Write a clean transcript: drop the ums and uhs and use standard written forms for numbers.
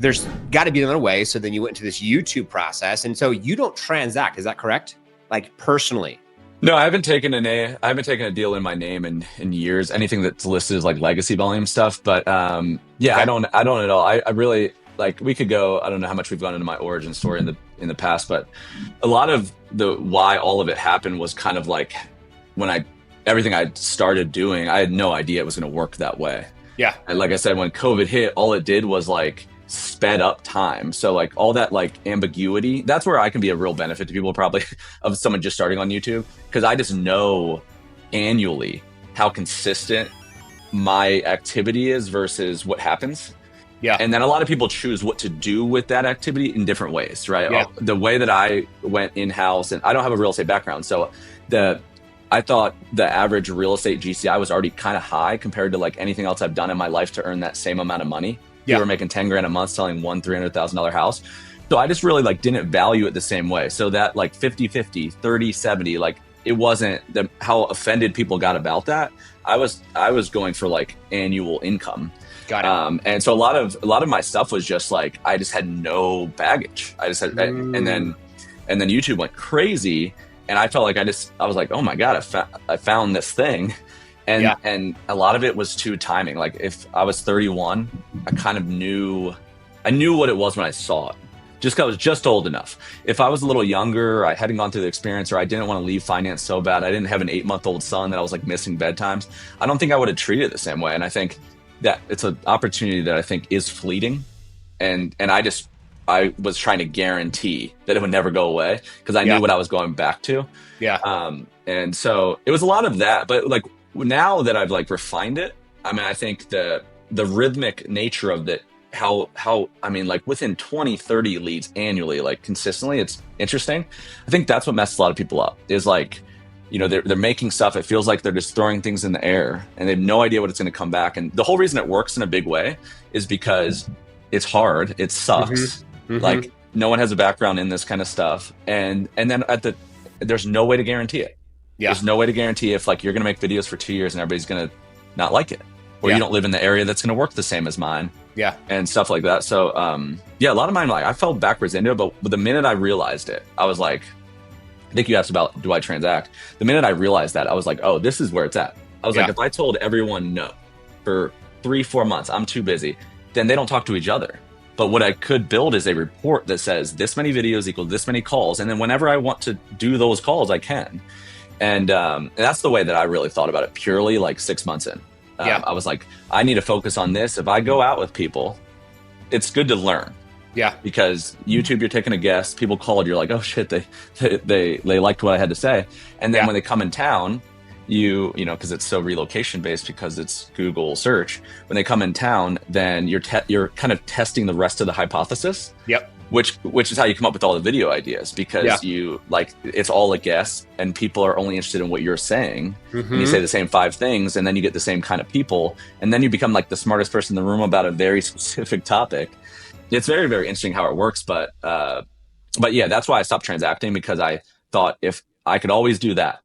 there's got to be another way. So then you went into this YouTube process. And so you don't transact. Is that correct? Like personally? No, I haven't taken a deal in my name in years. Anything that's listed as like legacy volume stuff. But yeah, Okay. I don't at all. I really like we could go, I don't know how much we've gone into my origin story in the past, but a lot of the why all of it happened was kind of like when I everything I started doing, I had no idea it was gonna work that way. Yeah. And like I said, when COVID hit, all it did was like sped up time. So like all that like ambiguity, that's where I can be a real benefit to people probably of someone just starting on YouTube. Cause I just know annually how consistent my activity is versus what happens. Yeah. And then a lot of people choose what to do with that activity in different ways, right? Yeah. The way that I went in-house, and I don't have a real estate background. So the I thought the average real estate GCI was already kind of high compared to like anything else I've done in my life to earn that same amount of money. Yeah. You were making 10 grand a month selling one $300,000 house. So I just really like didn't value it the same way. So that like 50-50, 30-70, like it wasn't how offended people got about that. I was going for like annual income. Got it. And so a lot of my stuff was just like I just had no baggage. I just had and then YouTube went crazy. And I felt like I was like, oh my God, I found this thing. And a lot of it was to timing. Like if I was 31, I kind of I knew what it was when I saw it. Just 'cause I was just old enough. If I was a little younger, I hadn't gone through the experience, or I didn't want to leave finance so bad, I didn't have an 8-month-old son that I was like missing bedtimes, I don't think I would have treated it the same way. And I think that it's an opportunity that I think is fleeting. And I was trying to guarantee that it would never go away because I knew what I was going back to. Yeah. And so it was a lot of that. But like now that I've like refined it, I mean, I think the rhythmic nature of it, how I mean, like within 20-30 leads annually, like consistently, it's interesting. I think that's what messes a lot of people up is like, they're making stuff. It feels like they're just throwing things in the air and they have no idea what it's going to come back. And the whole reason it works in a big way is because it's hard. It sucks. Like no one has a background in this kind of stuff. And then there's no way to guarantee it. Yeah. There's no way to guarantee if like you're going to make videos for 2 years and everybody's going to not like it, or you don't live in the area that's going to work the same as mine. Yeah. And stuff like that. So, yeah, a lot of mine, like I fell backwards into it, but the minute I realized it, I was like, I think you asked about, do I transact? The minute I realized that, I was like, oh, this is where it's at. I was like, if I told everyone no for 3-4 months, I'm too busy, then they don't talk to each other. But what I could build is a report that says this many videos equal this many calls. And then whenever I want to do those calls, I can. And that's the way that I really thought about it, purely like 6 months in. I was like, I need to focus on this. If I go out with people, it's good to learn. Yeah. Because YouTube, you're taking a guess. People called, you're like, oh shit, they liked what I had to say. And then when they come in town, because it's so relocation based because it's Google search. When they come in town, then you're kind of testing the rest of the hypothesis. Yep. Which is how you come up with all the video ideas, because you like it's all a guess and people are only interested in what you're saying. And you say the same 5 things and then you get the same kind of people and then you become like the smartest person in the room about a very specific topic. It's very, very interesting how it works. But yeah, that's why I stopped transacting, because I thought if I could always do that,